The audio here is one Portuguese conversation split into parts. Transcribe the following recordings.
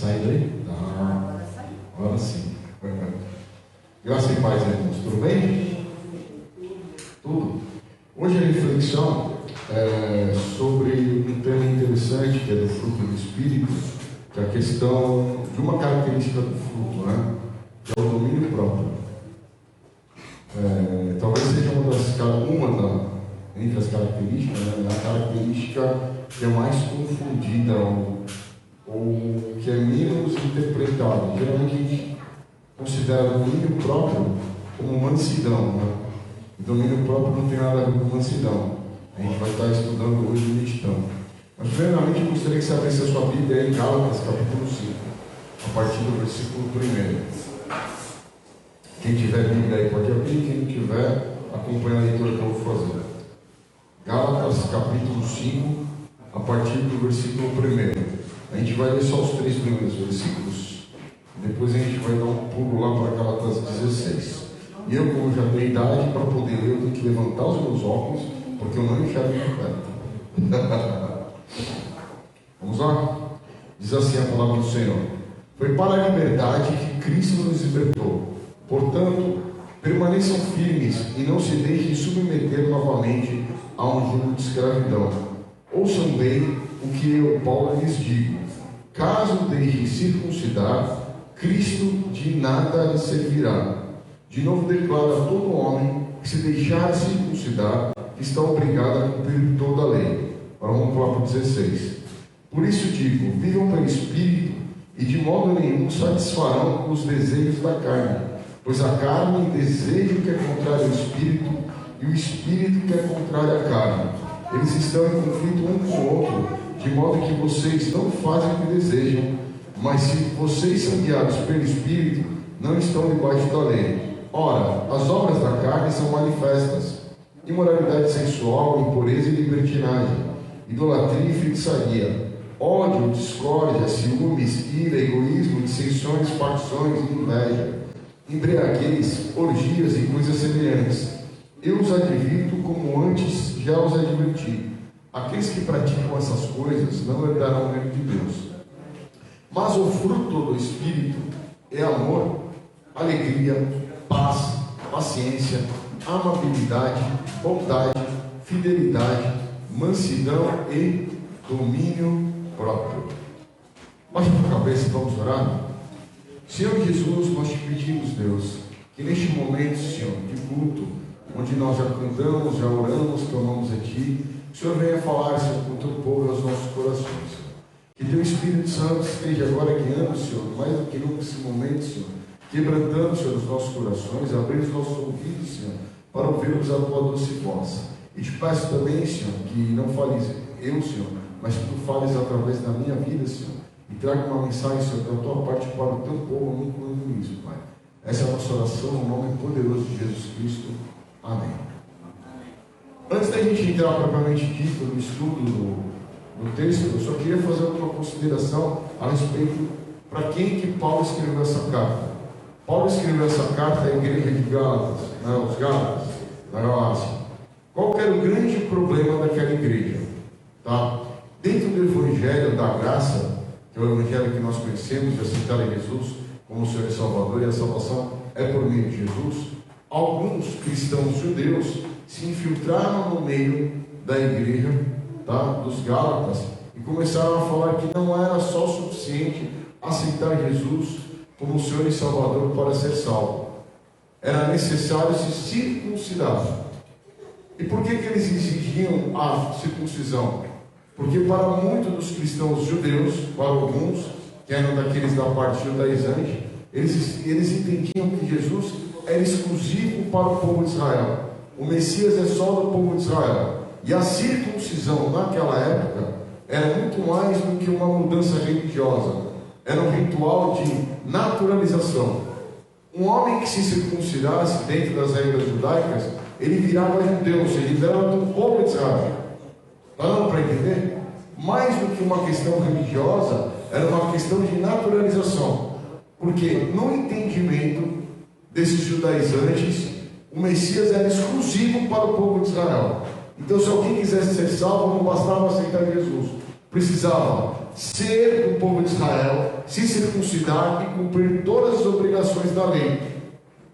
saindo aí? Tá. Agora sim. Graça e paz, irmãos. Tudo bem? Tudo. Hoje a reflexão é sobre um tema interessante, que é do fruto do Espírito, que é a questão de uma característica do fruto, né? Que é o domínio próprio. Talvez seja entre as características, né? A característica que é mais confundida ou que é menos interpretada. Geralmente a gente considera o domínio próprio como mansidão, né? O domínio próprio não tem nada a ver com mansidão. A gente vai estar estudando hoje e meditando. Mas primeiramente eu gostaria que você abrisse a sua Bíblia em Gálatas, capítulo 5, a partir do versículo 1. Quem tiver Bíblia aí pode abrir, quem não tiver, acompanha a leitura que eu vou fazer. Gálatas, capítulo 5, a partir do versículo 1. A gente vai ler só os 3 primeiros versículos, depois a gente vai dar um pulo lá para Gálatas 16. E eu, como já tenho idade para poder ler, eu tenho que levantar os meus óculos, porque eu não enxergo muito perto. Vamos lá? Diz assim a palavra do Senhor: foi para a liberdade que Cristo nos libertou. Portanto, permaneçam firmes e não se deixem submeter novamente a um jugo de escravidão. Ouçam bem o que eu, Paulo, lhes digo: caso deixem circuncidar, Cristo de nada lhes servirá. De novo declaro a todo homem que se deixar circuncidar, que está obrigado a cumprir toda a lei. Agora vamos lá para o 16. Por isso digo, vivam pelo Espírito, e de modo nenhum satisfarão os desejos da carne. Pois a carne deseja o que é contrário ao Espírito, e o Espírito que é contrário à carne. Eles estão em conflito um com o outro, de modo que vocês não fazem o que desejam. Mas se vocês são guiados pelo Espírito, não estão debaixo da lei. Ora, as obras da carne são manifestas: imoralidade sexual, impureza e libertinagem, idolatria e feitiçaria, ódio, discórdia, ciúmes, ira, egoísmo, dissensões, facções e inveja, embriaguez, orgias e coisas semelhantes. Eu os advirto como antes já os adverti. Aqueles que praticam essas coisas não herdarão o reino de Deus. Mas o fruto do Espírito é amor, alegria, paz, paciência, amabilidade, bondade, fidelidade, mansidão e domínio próprio. Baixe a cabeça e vamos orar. Senhor Jesus, nós te pedimos, Deus, que neste momento, Senhor, de culto, onde nós já cantamos, já oramos, clamamos a Ti, o Senhor venha falar, Senhor, com o Teu povo e aos nossos corações, Senhor. Que Teu Espírito Santo esteja agora guiando, Senhor, mais do que nunca nesse momento, Senhor, quebrantando, Senhor, os nossos corações, abrindo os nossos ouvidos, Senhor, para ouvirmos a Tua doce voz. E te peço também, Senhor, que não fales eu, Senhor, mas que Tu fales através da minha vida, Senhor, e traga uma mensagem, Senhor, da Tua parte para o Teu povo, me incluindo nisso, Pai. Essa é a nossa oração, no nome poderoso de Jesus Cristo. Amém. Antes da gente entrar propriamente dito no estudo do texto, eu só queria fazer uma consideração a respeito para quem que Paulo escreveu essa carta. Paulo escreveu essa carta à igreja de Gálatas, né, os Gálatas, da Galácia. Qual era o grande problema daquela igreja? Tá? Dentro do Evangelho da Graça, que é o Evangelho que nós conhecemos, de aceitar a Jesus como o Senhor e Salvador, e a salvação é por meio de Jesus, alguns cristãos judeus se infiltraram no meio da igreja, tá, dos Gálatas, e começaram a falar que não era só suficiente aceitar Jesus como o Senhor e Salvador para ser salvo. Era necessário se circuncidar. E por que eles exigiam a circuncisão? Porque para muitos dos cristãos judeus, para alguns, que eram daqueles da parte judaizante, eles entendiam que Jesus era exclusivo para o povo de Israel. O Messias é só do povo de Israel. E a circuncisão naquela época era muito mais do que uma mudança religiosa. Era um ritual de naturalização. Um homem que se circuncidasse dentro das regras judaicas, ele virava judeu, ou seja, ele era do povo de Israel. Está dando para entender? Mais do que uma questão religiosa, era uma questão de naturalização. Porque no entendimento desses judaizantes, o Messias era exclusivo para o povo de Israel. Então, se alguém quisesse ser salvo, não bastava aceitar Jesus. Precisava ser do povo de Israel, se circuncidar e cumprir todas as obrigações da lei.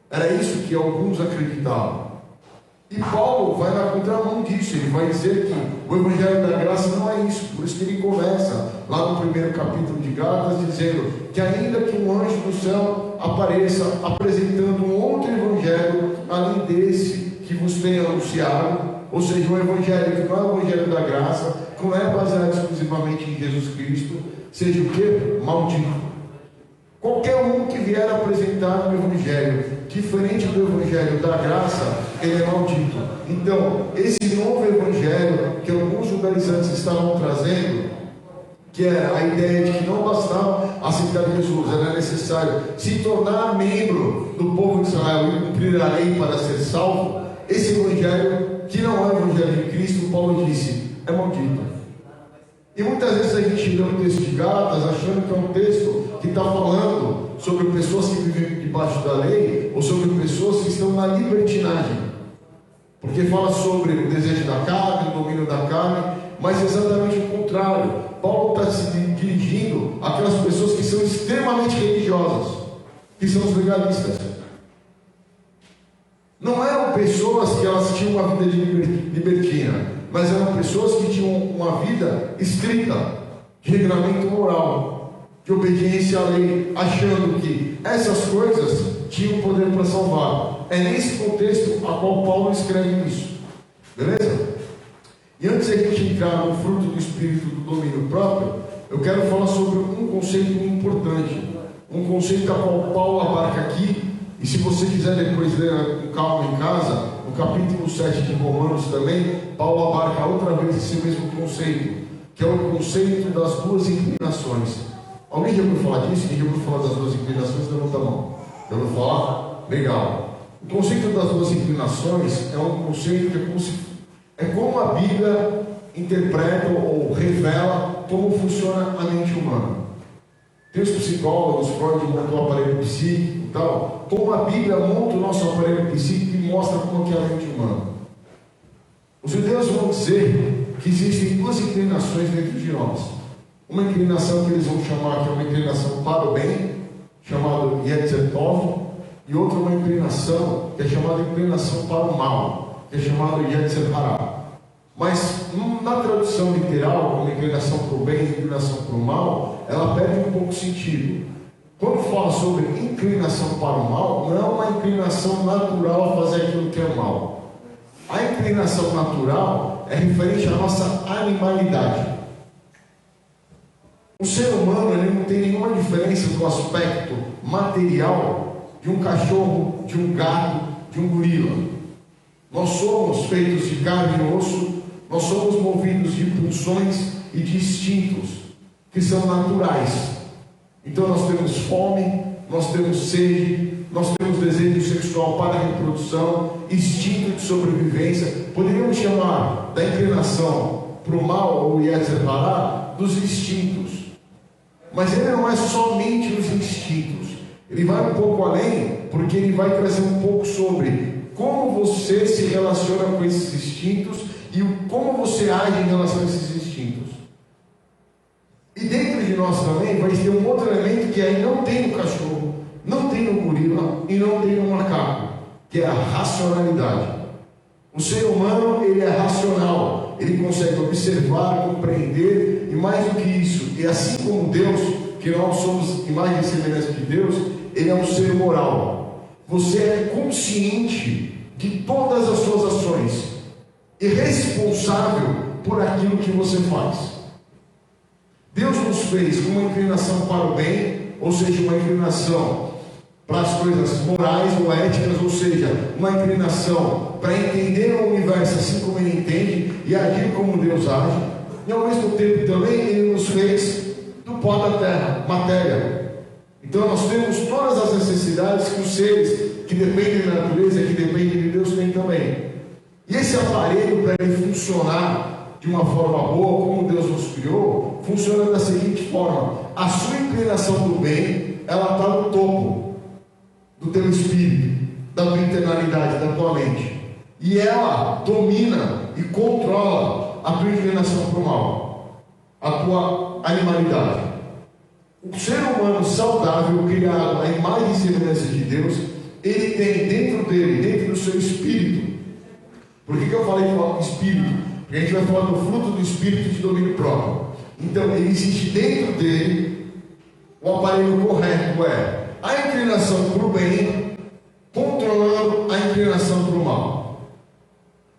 Era isso que alguns acreditavam. E Paulo vai na contramão disso. Ele vai dizer que o Evangelho da Graça não é isso. Por isso que ele começa lá no primeiro capítulo de Gálatas dizendo que ainda que um anjo do céu apareça apresentando um outro Evangelho além desse que vos tenho anunciado, ou seja, um Evangelho que não é o Evangelho da Graça, que não é baseado exclusivamente em Jesus Cristo, seja o que? Maldito. Qualquer um que vier apresentar um Evangelho diferente do Evangelho da Graça, ele é maldito. Então, esse novo Evangelho que alguns judaizantes estavam trazendo, que é a ideia de que não bastava aceitar Jesus, era necessário se tornar membro do povo de Israel e cumprir a lei para ser salvo, esse Evangelho, que não é o Evangelho de Cristo, Paulo disse, é maldito. E muitas vezes a gente lê o texto de Gálatas achando que é um texto que está falando sobre pessoas que vivem debaixo da lei ou sobre pessoas que estão na libertinagem, porque fala sobre o desejo da carne, o domínio da carne, mas exatamente o contrário. Paulo está se dirigindo àquelas pessoas que são extremamente religiosas, que são os legalistas. Não eram pessoas que elas tinham uma vida de libertina, mas eram pessoas que tinham uma vida estrita, de regramento moral, de obediência à lei, achando que essas coisas tinham poder para salvar. É nesse contexto a qual Paulo escreve isso. Beleza? E antes de a gente entrar no fruto do Espírito do domínio próprio, eu quero falar sobre um conceito importante, um conceito a qual Paulo abarca aqui. E se você quiser depois ler com calma em casa, no capítulo 7 de Romanos também, Paulo abarca outra vez esse mesmo conceito, que é o conceito das duas inclinações. Alguém já ouviu falar disso? Quem já ouviu falar das duas inclinações? Levanta a mão. Já ouviu falar? Legal. O conceito das duas inclinações é um conceito que é como a Bíblia interpreta ou revela como funciona a mente humana. Tem os psicólogos, Freud montou o aparelho psíquico e tal, como a Bíblia monta o nosso aparelho psíquico e mostra como que é a mente humana. Os judeus vão dizer que existem duas inclinações dentro de nós. Uma inclinação que eles vão chamar que é uma inclinação para o bem, chamada Yetzer Tov, e outra uma inclinação que é chamada inclinação para o mal, que é chamada Yetzer Hara. Mas na tradução literal, como inclinação para o bem e inclinação para o mal, ela perde um pouco de sentido. Quando fala sobre inclinação para o mal, não é uma inclinação natural a fazer aquilo que é mal. A inclinação natural é referente à nossa animalidade. O ser humano ele não tem nenhuma diferença do aspecto material de um cachorro, de um gato, de um gorila. Nós somos feitos de carne e osso, nós somos movidos de pulsões e de instintos que são naturais. Então nós temos fome, nós temos sede, nós temos desejo sexual para a reprodução, instinto de sobrevivência. Poderíamos chamar da inclinação para o mal ou Yetzer Hara dos instintos. Mas ele não é somente os instintos. Ele vai um pouco além, porque ele vai trazer um pouco sobre como você se relaciona com esses instintos e como você age em relação a esses instintos. E dentro de nós também vai ter um outro elemento que aí não tem no cachorro, não tem no gorila e não tem no macaco, que é a racionalidade. O ser humano, ele é racional, ele consegue observar, compreender e mais do que isso, e assim como Deus, que nós somos imagem e semelhança de Deus, ele é um ser moral. Você é consciente de todas as suas ações e responsável por aquilo que você faz. Deus nos fez com uma inclinação para o bem, ou seja, uma inclinação para as coisas morais ou éticas, ou seja, uma inclinação para entender o universo assim como ele entende e agir como Deus age. E ao mesmo tempo também ele nos fez do pó da terra, matéria. Então nós temos todas as necessidades que os seres que dependem da natureza, que dependem de Deus, têm também. E esse aparelho, para ele funcionar de uma forma boa, como Deus nos criou, funciona da seguinte forma: a sua inclinação do bem, ela está no topo do teu espírito, da tua internalidade, da tua mente, e ela domina e controla a tua inclinação para o mal, a tua animalidade. O ser humano saudável, criado à imagem e semelhança de Deus, ele tem dentro dele, dentro do seu espírito. Por que eu falei espírito? Porque a gente vai falar do fruto do espírito de domínio próprio. Então, ele existe dentro dele o aparelho correto, a inclinação para o bem, controlando a inclinação para o mal.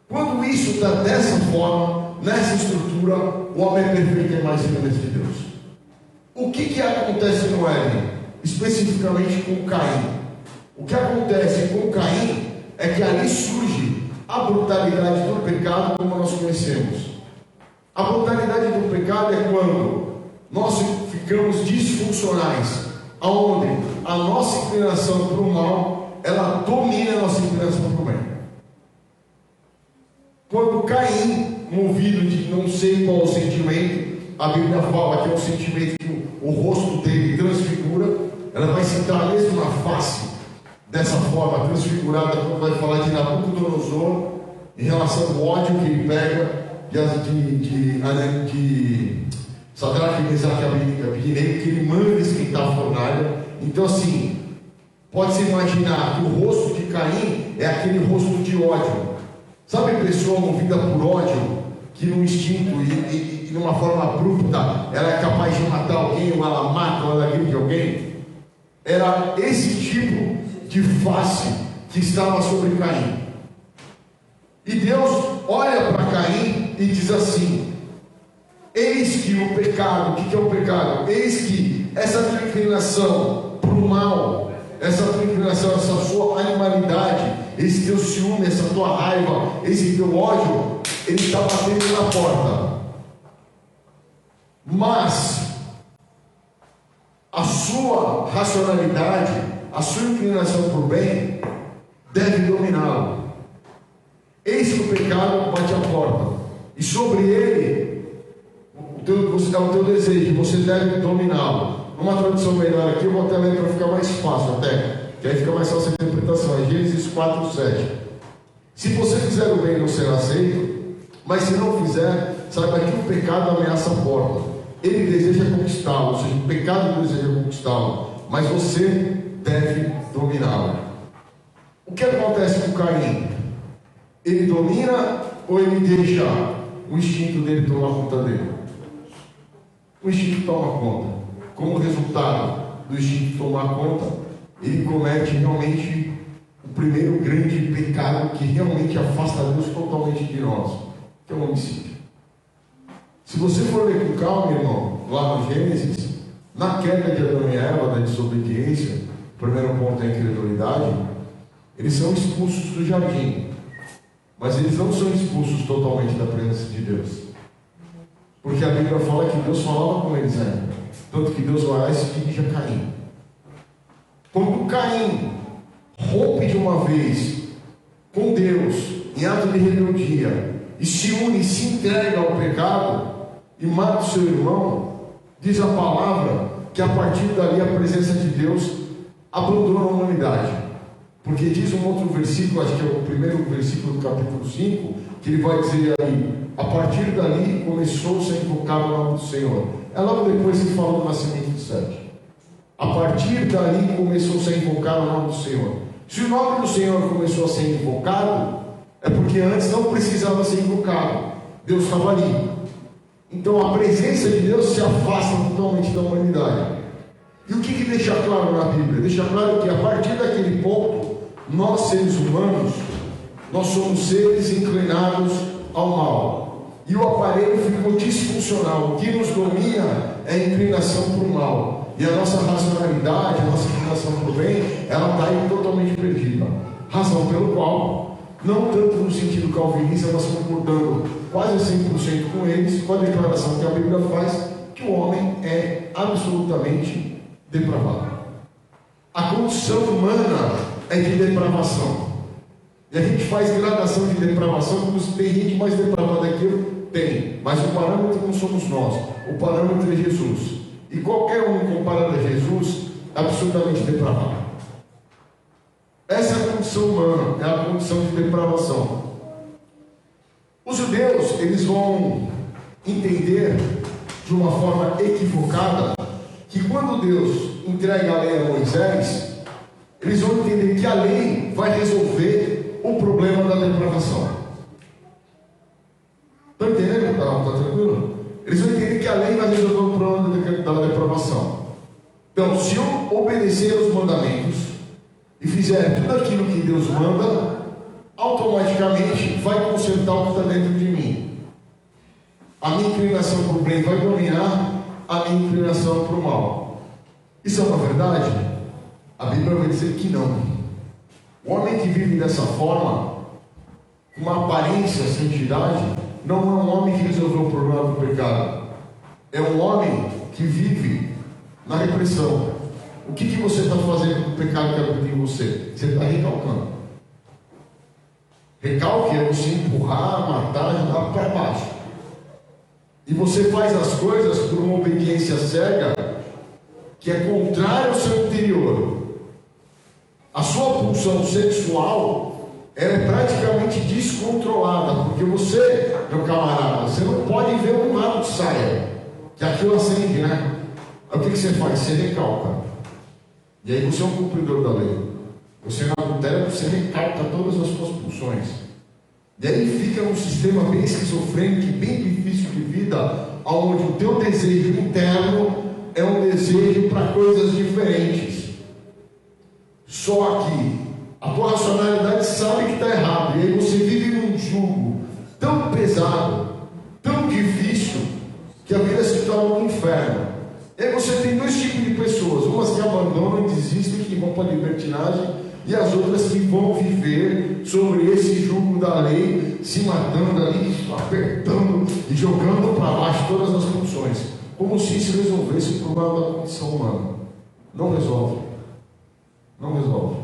Quando isso está dessa forma, nessa estrutura, o homem é perfeito e mais semelhante de Deus. O que acontece no Éden? Especificamente com Caim. O que acontece com Caim é que ali surge a brutalidade do pecado como nós conhecemos. A brutalidade do pecado é quando nós ficamos disfuncionais, aonde a nossa inclinação para o mal, ela domina a nossa inclinação para o bem. Quando Caim, movido de não sei qual sentimento, a Bíblia fala que é um sentimento que o rosto dele transfigura, ela vai citar mesmo na face, dessa forma transfigurada, quando vai falar de Nabucodonosor, em relação ao ódio que ele pega de Sadraque, Mesaque e Abednego, que ele manda esquentar a fornalha. Então assim, pode-se imaginar que o rosto de Caim é aquele rosto de ódio. Sabe a pessoa movida por ódio, que no instinto e numa forma abrupta, ela é capaz de matar alguém, ou ela mata, ou ela agride alguém? Era esse tipo de face que estava sobre Caim. E Deus olha para Caim e diz assim: eis que o pecado, o que é o pecado? Eis que essa tua inclinação para o mal, essa tua inclinação, essa sua animalidade, esse teu ciúme, essa tua raiva, esse teu ódio, ele está batendo na porta. Mas a sua racionalidade, a sua inclinação para o bem, deve dominá-lo. Eis que o pecado bate a porta, e sobre ele é o teu desejo, você deve dominá-lo. Numa tradução melhor aqui, eu vou até ler para ficar mais fácil, que aí fica mais fácil a interpretação. É Gênesis 4:7. Se você fizer o bem, não será aceito, mas se não fizer, saiba que o pecado ameaça a porta. Ele deseja conquistá-lo, ou seja, o pecado deseja conquistá-lo, mas você deve dominá-lo. O que acontece com Caim? Ele domina ou ele deixa o instinto dele tomar conta dele? O instinto toma conta. Como resultado do instinto tomar conta, ele comete realmente o primeiro grande pecado que realmente afasta Deus totalmente de nós, que é o homicídio. Se você for ler com calma, irmão, lá no Gênesis, na queda de Adão e Eva, da desobediência, o primeiro ponto é a incredulidade, eles são expulsos do jardim. Mas eles não são expulsos totalmente da presença de Deus. Porque a Bíblia fala que Deus falava com eles ainda. Tanto que Deus vai lá e se dirige a Caim. Quando Caim rompe de uma vez com Deus, em ato de rebeldia, e se une e se entrega ao pecado, e mata o seu irmão, diz a palavra que a partir dali a presença de Deus abandona a humanidade. Porque diz um outro versículo, acho que é o primeiro versículo do capítulo 5, que ele vai dizer aí: a partir dali começou-se a invocar o nome do Senhor. É logo depois que fala do nascimento de Sete. A partir dali começou-se a invocar o nome do Senhor. Se o nome do Senhor começou a ser invocado, é porque antes não precisava ser invocado. Deus estava ali. Então a presença de Deus se afasta totalmente da humanidade. E o que deixa claro na Bíblia? Deixa claro que a partir daquele ponto, nós seres humanos, nós somos seres inclinados ao mal. E o aparelho ficou disfuncional. O que nos domina é a inclinação para o mal. E a nossa racionalidade, a nossa inclinação para o bem, ela está aí totalmente perdida. Razão pelo qual, não tanto no sentido calvinista, mas concordando quase 100% com eles, com a declaração que a Bíblia faz, que o homem é absolutamente depravado. A condição humana é de depravação. E a gente faz gradação de depravação, como se tem gente mais depravada que eu, tem. Mas o parâmetro não somos nós, o parâmetro é Jesus. E qualquer um comparado a Jesus, é absolutamente depravado. Essa é a condição humana, é a condição de depravação. Os judeus, eles vão entender de uma forma equivocada, que quando Deus entrega a lei a Moisés, eles vão entender que a lei vai resolver o problema da depravação. Estão entendendo? Está tranquilo? Eles vão entender que a lei vai resolver o problema da depravação. Então, se eu obedecer aos mandamentos e fizer tudo aquilo que Deus manda, automaticamente vai consertar o que está dentro de mim. A minha inclinação para o bem vai dominar a minha inclinação para o mal. Isso é uma verdade? A Bíblia vai dizer que não. O homem que vive dessa forma, com uma aparência de santidade, não é um homem que resolveu o problema do pecado. É um homem que vive na repressão. O que você está fazendo com o pecado que habita em você? Você está recalcando. Recalque é você empurrar, matar, jogar para baixo. E você faz as coisas por uma obediência cega, que é contrária ao seu interior. A sua pulsão sexual é praticamente descontrolada, porque você, meu camarada, você não pode ver um lado de saia, que aquilo acende, né? Aí o que você faz? Você recalca. E aí você é um cumpridor da lei. Você não adultera, você recalca todas as suas pulsões. E aí fica um sistema bem esquizofrênico, bem difícil de vida, onde o teu desejo interno é um desejo para coisas diferentes. Só que a tua racionalidade sabe que está errado, e aí você vive num jugo tão pesado, tão difícil, que a vida se torna um inferno. E aí você tem dois tipos de pessoas: umas que abandonam e desistem, que vão para a libertinagem, e as outras que vão viver sobre esse jugo da lei, se matando ali, apertando e jogando para baixo todas as funções, como se isso resolvesse o problema da condição humana. Não resolve. Não resolve.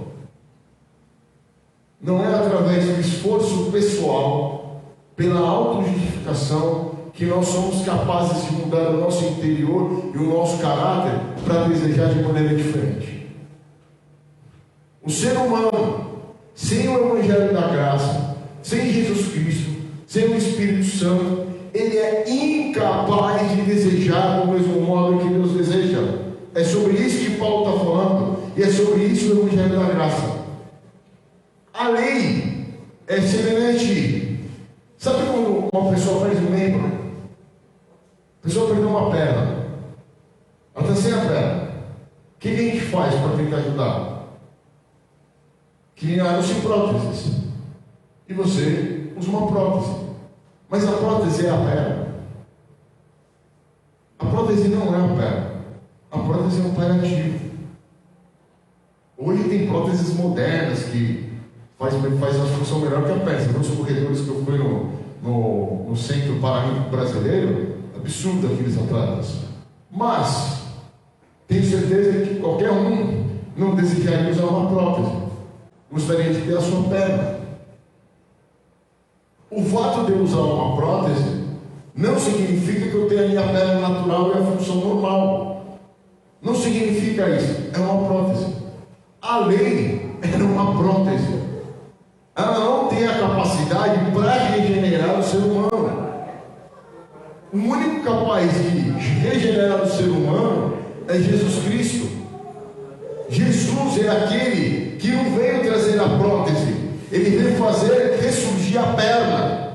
Não é através do esforço pessoal, pela autojustificação, que nós somos capazes de mudar o nosso interior e o nosso caráter para desejar de maneira diferente. O ser humano, sem o Evangelho da Graça, sem Jesus Cristo, sem o Espírito Santo, ele é incapaz de desejar do mesmo modo que Deus deseja. É sobre isso que Paulo está falando, e é sobre isso o Evangelho da Graça. A lei é semelhante. Sabe quando uma pessoa perde um membro? A pessoa perdeu uma perna, ela está sem a perna. O que a gente faz para tentar ajudar? Criaram-se próteses. E você usa uma prótese. Mas a prótese é a perna. A prótese não é a perna. A prótese é um paliativo. Hoje tem próteses modernas que faz uma função melhor que a perna. Nos corredores que eu fui no Centro Paralímpico Brasileiro, absurdo aqueles atletas. Mas tenho certeza que qualquer um não desejaria usar uma prótese. Gostaria de ter a sua perna. O fato de eu usar uma prótese não significa que eu tenha a minha perna natural e a função normal. Não significa isso. É uma prótese. A lei era uma prótese. Ela não tem a capacidade para regenerar o ser humano. O único capaz de regenerar o ser humano é Jesus Cristo. Jesus é aquele que não veio trazer a prótese, ele veio fazer ressurgir a perna.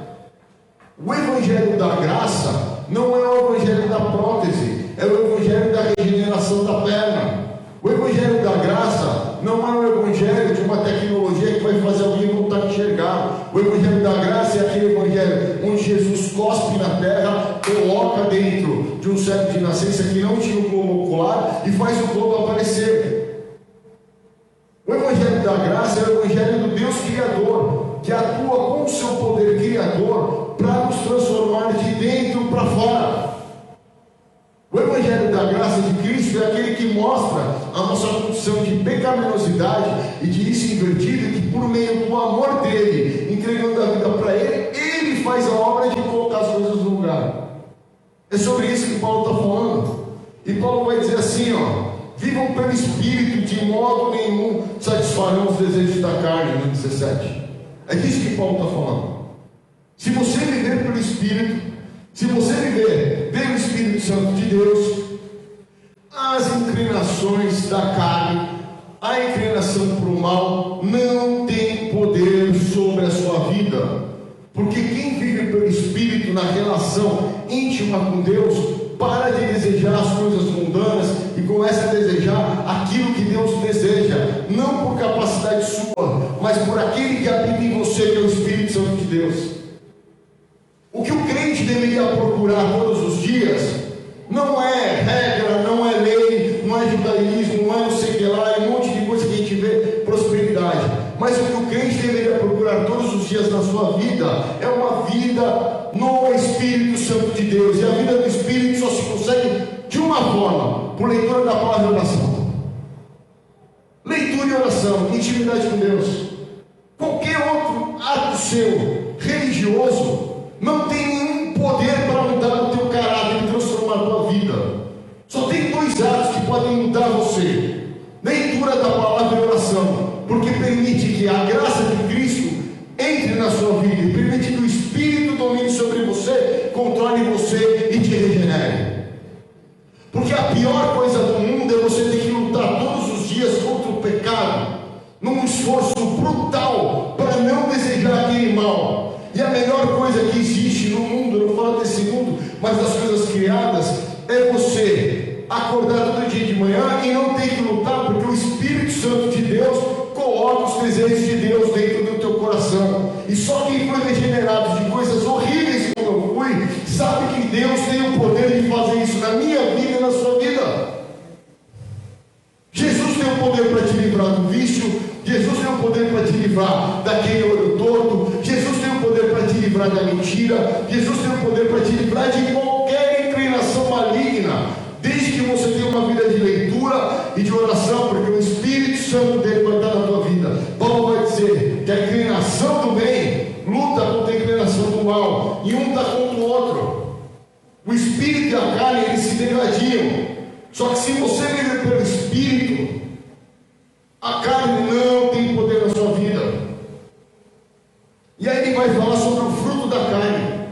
O Evangelho da Graça não é o Evangelho da prótese, é o Evangelho da regeneração da perna. O Evangelho da Graça não é o Evangelho de uma tecnologia que vai fazer alguém voltar a enxergar. O Evangelho da Graça é aquele Evangelho onde Jesus cospe na terra, coloca dentro de um cego de nascença que não tinha um globo ocular e faz o globo aparecer. O Evangelho da Graça é o Evangelho do Deus Criador, que atua com o seu poder criador para nos transformar de dentro para fora. O Evangelho da Graça de Cristo é aquele que mostra a nossa condição de pecaminosidade e de isso invertido, que por meio do amor dele, entregando a vida para ele, ele faz a obra de colocar as coisas no lugar. É sobre isso que Paulo está falando. E Paulo vai dizer assim, vivam pelo Espírito, de modo nenhum satisfarão os desejos da carne, no 17. É disso que Paulo está falando. Se você viver pelo Espírito, se você viver pelo Espírito Espírito Santo de Deus, as inclinações da carne, a inclinação para o mal, não tem poder sobre a sua vida. Porque quem vive pelo Espírito na relação íntima com Deus, para de desejar as coisas mundanas e começa a desejar aquilo que Deus deseja, não por capacidade sua, mas por aquele que habita em você, que é o Espírito Santo de Deus. O que o crente deveria procurar todos os dias não é regra, não é lei, não é judaísmo, não é não sei o que lá, é um monte de coisa que a gente vê, prosperidade. Mas o que o crente deveria procurar todos os dias na sua vida é uma vida no Espírito Santo de Deus. E a vida do Espírito só se consegue de uma forma: por leitura da palavra e oração. Leitura e oração, intimidade com Deus. Qualquer outro ato seu, religioso, não tem nenhum poder para mudar o teu caráter e transformar a tua vida. Só tem dois atos que podem mudar você: leitura da palavra e oração, porque permite que a graça de Cristo entre na sua vida e permite que o Espírito domine sobre você, controle você e te regenere. Porque a pior coisa do mundo é você ter que lutar todos os dias contra o pecado, num esforço brutal para não desejar aquele mal. E a melhor coisa que existe no mundo, eu não falo desse mundo, mas das coisas criadas, é você acordar todo dia de manhã e não ter que lutar, porque o Espírito Santo de Deus coloca os desejos de Deus dentro do teu coração. E só quem foi regenerado de coisas horríveis como eu fui, sabe que Deus tem o poder de fazer isso na minha vida e na sua vida. Jesus tem o poder para te livrar do vício, Jesus tem o poder para te livrar daquele olho torto, Jesus tem o poder para te livrar da mentira, Jesus tem o poder para te livrar de qualquer inclinação maligna, desde que você tenha uma vida de leitura e de oração, porque o Espírito Santo dele vai estar na tua vida. Paulo vai dizer que a inclinação do bem luta contra a inclinação do mal, e um está contra o outro. O Espírito e a carne, eles se degradiam. Só que se você viver pelo Espírito, a carne não tem poder na sua vida. E aí ele vai falar sobre o fruto da carne.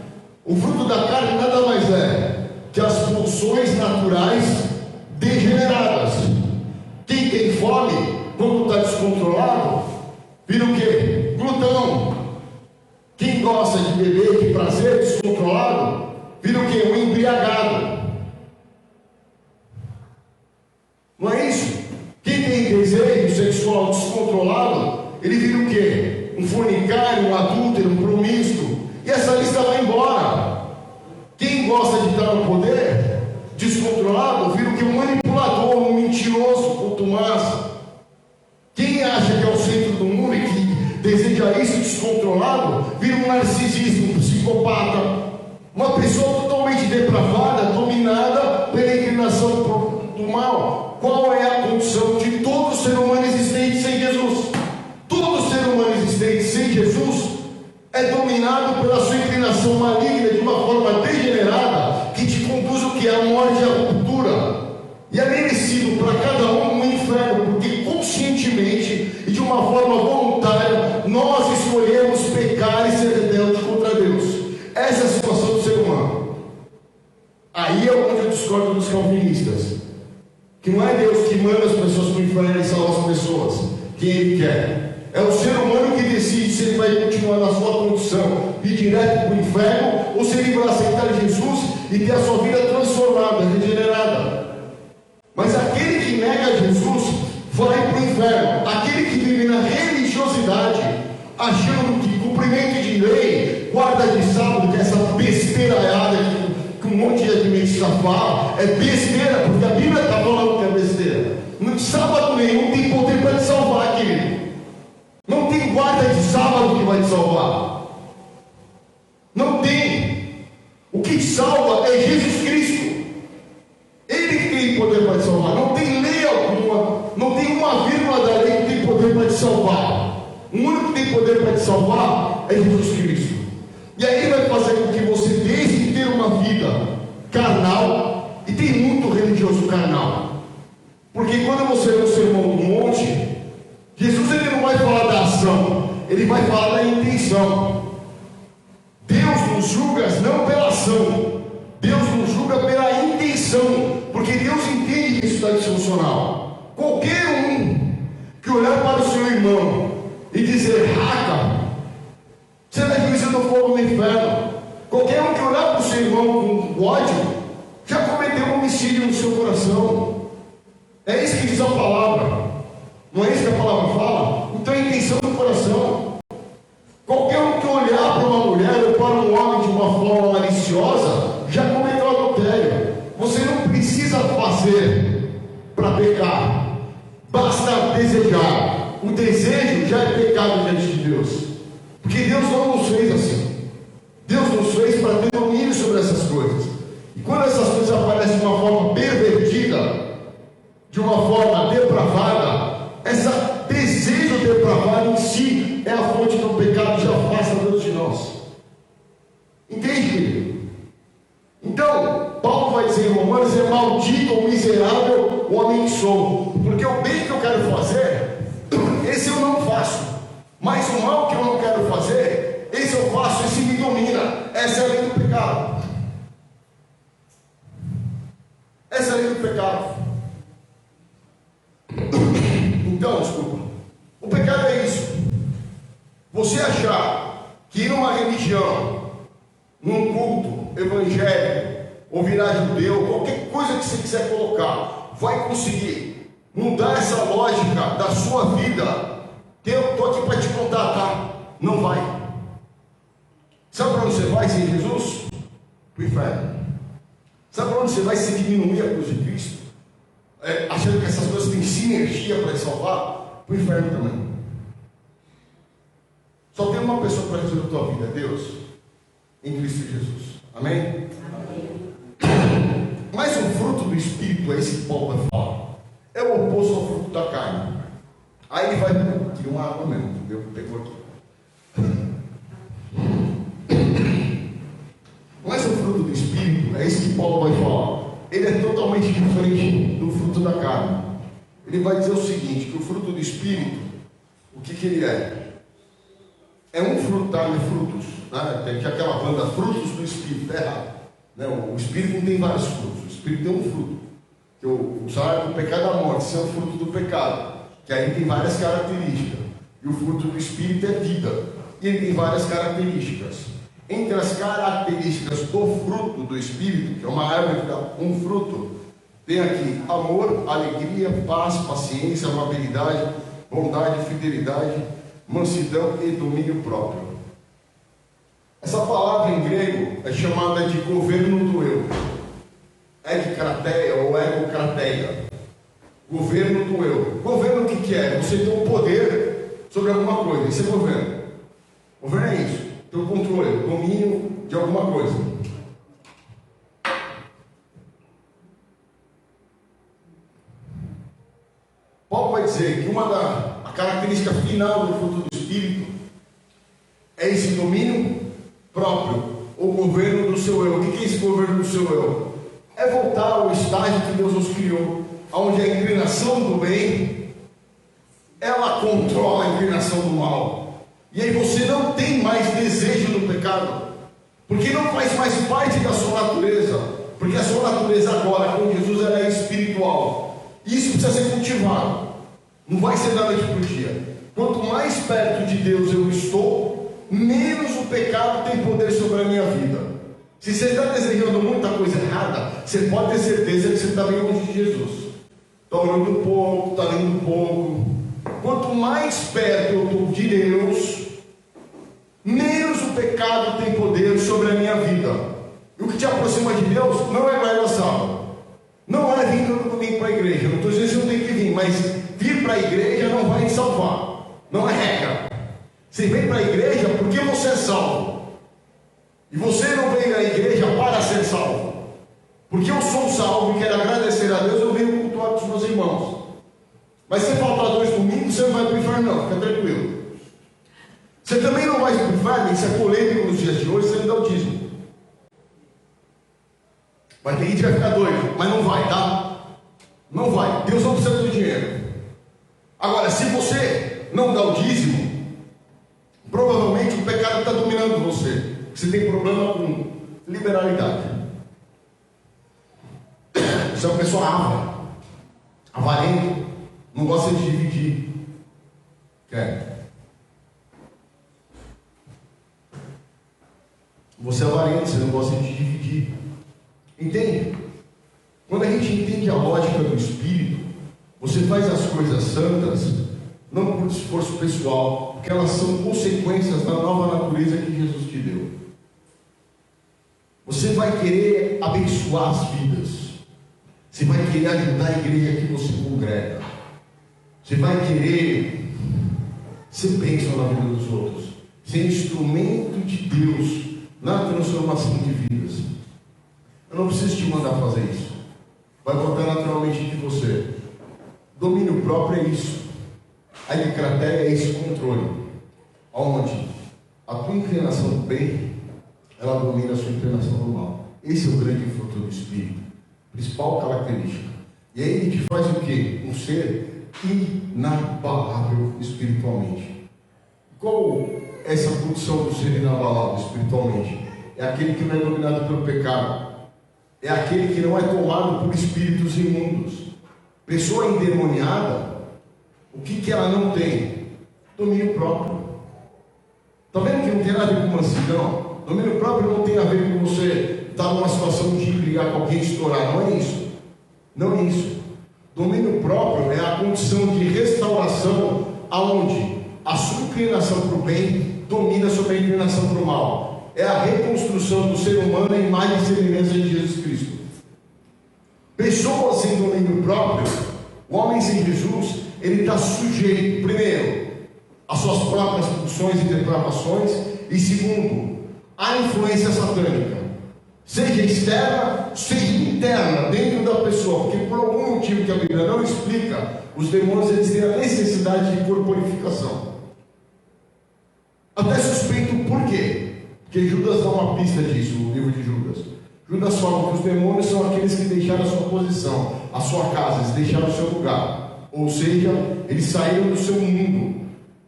O fruto da carne nada mais é que as pulsões naturais degeneradas. Quem tem fome, quando está descontrolado, vira o quê? Glutão. Quem gosta de beber, de prazer descontrolado, vira o quê? Um embriagado. Não é isso? Quem tem desejo sexual descontrolado, ele vira o quê? Um fornicário, um adúltero, um promíscuo. E essa lista vai embora. Quem gosta de estar no poder descontrolado, vira o quê? Um manipulador, um mentiroso, contumaz. Quem acha que é o centro do mundo e que deseja isso descontrolado, vira um narcisista, um psicopata. Uma pessoa totalmente depravada, dominada pela inclinação do mal. Qual é a condição de todo ser humano existente sem Jesus? Todo ser humano existente sem Jesus é dominado pela sua inclinação maligna de uma forma degenerada que te conduz o que é a morte e a ruptura. E é merecido para cada um inferno, porque conscientemente e de uma forma voluntária nós escolhemos pecar e ser rebelde contra Deus. Essa é a situação do ser humano. Aí é onde eu discordo dos calvinistas, que não é Deus que manda as pessoas para o inferno e salva as pessoas, quem Ele quer. É o ser humano que decide se ele vai continuar na sua condição, ir direto para o inferno, ou se ele vai aceitar Jesus e ter a sua vida transformada, regenerada. Mas aquele que nega Jesus vai para o inferno. Aquele que vive na religiosidade, achando que cumprimento de lei, guarda de sábado, que é essa besteiraiada que um monte de adventista fala, é besteira, porque a Bíblia está falando que é besteira. No sábado nenhum tem poder para te salvar, querido. Não tem guarda de sábado que vai te salvar. Não tem. O que te salva é Jesus Cristo. Ele que tem poder para te salvar. Não tem lei alguma, não tem uma vírgula da lei que tem poder para te salvar. O único que tem poder para te salvar é Jesus Cristo. E aí ele vai fazer com que você deixe de ter uma vida carnal, e tem muito religioso carnal. Porque quando você lê o Sermão do Monte, Jesus ele não vai falar da ação, ele vai falar da intenção. Deus nos julga não pela ação, Deus nos julga pela irmão e dizer raca, será juízo do fogo no inferno. Qualquer um que olhar para o seu irmão com ódio já cometeu um homicídio no seu coração. É isso que diz a palavra. Não é isso que a palavra fala? Então é a intenção do coração. Qualquer um que olhar para uma mulher ou para um homem de uma forma maliciosa já cometeu adultério. Você não precisa fazer para pecar, basta desejar. O desejo já é pecado diante de Deus, porque Deus não nos fez assim. Deus nos fez para ter domínio sobre essas coisas. E quando essas coisas aparecem de uma forma pervertida, de uma forma depravada, esse desejo depravado em si é a fonte do pecado, já afasta Deus de nós. Entende, querido? Então, Paulo vai dizer em Romanos: é maldito ou miserável o homem que sou, porque o bem que eu quero fazer, esse eu não faço, mas o mal que eu não quero fazer, esse eu faço, esse me domina. Essa é a lei do pecado. Essa é a lei do pecado. Então, desculpa, o pecado é isso: você achar que ir numa religião, num culto evangélico, ou virar judeu, qualquer coisa que você quiser colocar, vai conseguir mudar essa lógica da sua vida. Eu estou aqui para te contar, tá? Não vai. Sabe para onde você vai sem Jesus? Para o inferno. Sabe para onde você vai se diminuir a cruz de Cristo? Achando que essas coisas têm sinergia para te salvar? Para o inferno também. Só tem uma pessoa para resolver a tua vida: Deus, em Cristo Jesus. Amém? Amém. Mas o fruto do Espírito é esse que Paulo vai falar. É o oposto ao fruto da carne. Aí ele vai ter uma água mesmo, entendeu? Pegou aqui. Mas o fruto do Espírito é esse que Paulo vai falar. Ele é totalmente diferente do fruto da carne. Ele vai dizer o seguinte: que o fruto do Espírito, o que ele é? É um frutal de frutos, né? Tem aquela banda Frutos do Espírito, é errado, né? O Espírito não tem vários frutos, o Espírito tem um fruto, que o salário do pecado é a morte, isso é o fruto do pecado, que aí tem várias características, e o fruto do Espírito é vida, e ele tem várias características. Entre as características do fruto do Espírito, que é uma árvore que dá um fruto, tem aqui amor, alegria, paz, paciência, amabilidade, bondade, fidelidade, mansidão e domínio próprio. Essa palavra em grego é chamada de governo do eu, egkrateia ou egokrateia, governo do eu. Governo o que é? Você tem um poder sobre alguma coisa, isso é governo. Governo é isso, ter o controle, domínio de alguma coisa. Paulo vai dizer que a característica final do fruto do Espírito é esse domínio próprio, ou governo do seu eu. O que é esse governo do seu eu? É voltar ao estágio que Deus nos criou, onde a inclinação do bem, ela controla a inclinação do mal. E aí você não tem mais desejo do pecado, porque não faz mais parte da sua natureza, porque a sua natureza agora com Jesus ela é espiritual. Isso precisa ser cultivado, não vai ser da noite para o dia. Quanto mais perto de Deus eu estou, menos o pecado tem poder sobre a minha vida. Se você está desejando muita coisa errada, você pode ter certeza que você está bem longe de Jesus. Está orando pouco, está lendo pouco. Quanto mais perto eu estou de Deus, menos o pecado tem poder sobre a minha vida. E o que te aproxima de Deus não é guardar sábado, não é vir todo domingo para a igreja. Não estou dizendo que você não tem que vir, mas vir para a igreja não vai te salvar, não é regra. Você vem para a igreja porque você é salvo, e você não veio à igreja para ser salvo. Porque eu sou salvo e quero agradecer a Deus, eu venho cultuar com os meus irmãos. Mas se faltar 2 domingos, você não vai para o inferno, não, fica tranquilo. Você também não vai para o inferno, isso é polêmico nos dias de hoje, você não dá o dízimo. Vai ter gente que vai ficar doido, mas não vai, tá? Não vai, Deus não precisa do dinheiro. Agora, se você não dá o dízimo, provavelmente o pecado está dominando você. Você tem problema com liberalidade. Você é uma pessoa avarento, não gosta de dividir, Quer. Você é avarento, você não gosta de dividir. Entende? Quando a gente entende a lógica do Espírito, você faz as coisas santas, não por esforço pessoal, porque elas são consequências da nova natureza que Jesus te deu. Você vai querer abençoar as vidas. Você vai querer ajudar a igreja que você congrega. Você vai querer ser bênção na vida dos outros. Ser instrumento de Deus na transformação de vidas. Eu não preciso te mandar fazer isso. Vai brotar naturalmente de você. Domínio próprio é isso. A encratéria é esse controle. Onde a tua inclinação do bem, ela domina a sua inclinação do mal. Esse é o grande fruto do Espírito. Principal característica. E aí ele te faz o quê? Um ser inabalável espiritualmente. Qual é essa condição do ser inabalável espiritualmente? É aquele que não é dominado pelo pecado. É aquele que não é tomado por espíritos imundos. Pessoa endemoniada, o que ela não tem? Domínio próprio. Está vendo que não tem nada a ver com mansidão? Domínio próprio não tem a ver com você estar numa situação de brigar com alguém e estourar. Não é isso. Não é isso. Domínio próprio é a condição de restauração aonde a sua inclinação para o bem domina sobre a inclinação para o mal. É a reconstrução do ser humano em imagem e semelhança de Jesus Cristo. Pessoas sem domínio próprio, o homem sem Jesus, ele está sujeito, primeiro, às suas próprias pulsões e depravações, e segundo, à influência satânica, seja externa, seja interna, dentro da pessoa, porque por algum motivo que a Bíblia não explica, os demônios eles têm a necessidade de corporificação. Até suspeito por quê? Porque Judas dá uma pista disso, no livro de Judas. Judas fala que os demônios são aqueles que deixaram a sua posição, a sua casa, eles deixaram o seu lugar. Ou seja, eles saíram do seu mundo,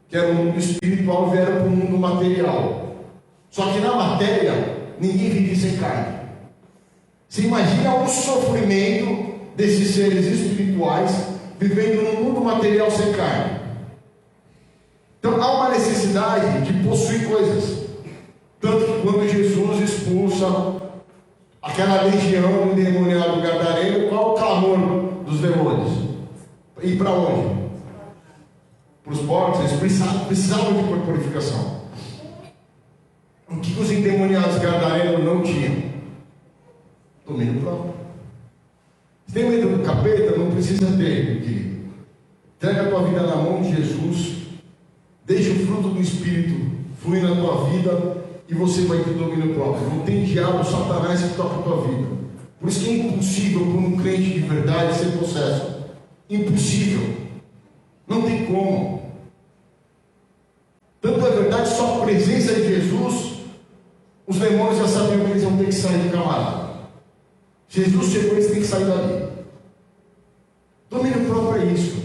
que era o mundo espiritual, e vieram para o mundo material. Só que na matéria, ninguém vive sem carne. Você imagina o sofrimento desses seres espirituais vivendo num mundo material sem carne. Então há uma necessidade de possuir coisas. Tanto que quando Jesus expulsa aquela legião endemoniada do Gadareno, qual o clamor dos demônios? Ir para onde? Para os porcos. Eles precisavam de corporificação. O que os endemoniados Gadarenos não tinham? Domínio próprio. Se tem medo do capeta, não precisa ter, meu querido. Entrega a tua vida na mão de Jesus. Deixa o fruto do Espírito fluir na tua vida. E você vai ter domínio próprio. Não tem diabo, Satanás que toca a tua vida. Por isso que é impossível para um crente de verdade ser possesso. Impossível. Não tem como. Tanto é verdade, só a presença de Jesus, os demônios já sabiam que eles vão ter que sair de camarada. Jesus chegou, eles têm que sair dali. Domínio próprio é isso.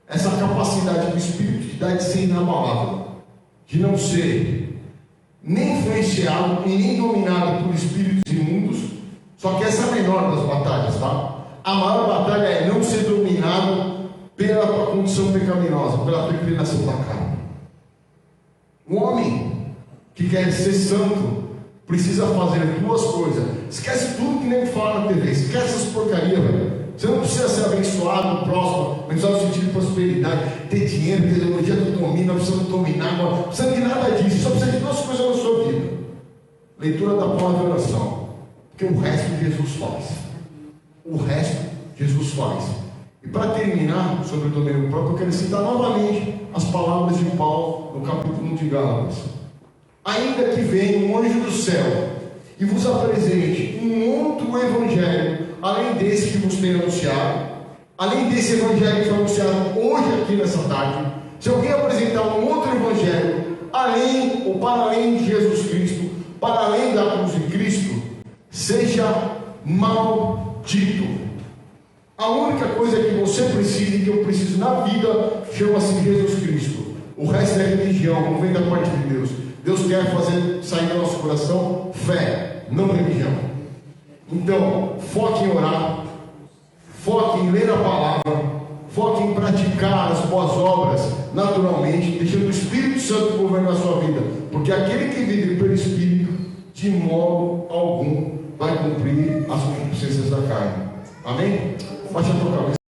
Essa capacidade do Espírito te dá de ser inabalável. De não ser nem influenciado e nem dominado por espíritos imundos. Só que essa é a menor das batalhas, tá? A maior batalha é não ser dominado pela tua condição pecaminosa, pela tua inclinação da carne. Um homem que quer ser santo precisa fazer duas coisas. Esquece tudo que nem fala na TV, esquece essas porcarias, velho. Você não precisa ser abençoado, próximo, abençoado no sentido de prosperidade, ter dinheiro, ter teologia do domínio, não precisa dominar, não precisa de nada disso, só precisa de duas coisas na sua vida: leitura da palavra e oração, porque o resto Jesus faz. O resto Jesus faz. E para terminar sobre o domínio próprio, eu quero citar novamente as palavras de Paulo no capítulo 1 de Gálatas. Ainda que venha um anjo do céu e vos apresente um outro evangelho, além desse que vos tenho anunciado, além desse evangelho que foi anunciado hoje aqui nessa tarde, se alguém apresentar um outro evangelho, além ou para além de Jesus Cristo, para além da cruz de Cristo, seja maldito. A única coisa que você precisa e que eu preciso na vida chama-se Jesus Cristo. O resto é religião, não vem da parte de Deus. Deus quer fazer sair do nosso coração fé, não religião. Então, foque em orar, foque em ler a palavra, foque em praticar as boas boas obras naturalmente, deixando o Espírito Santo governar a sua vida, porque aquele que vive pelo Espírito, de modo algum vai cumprir as concupiscências da carne. Amém? Baixa a tua cabeça.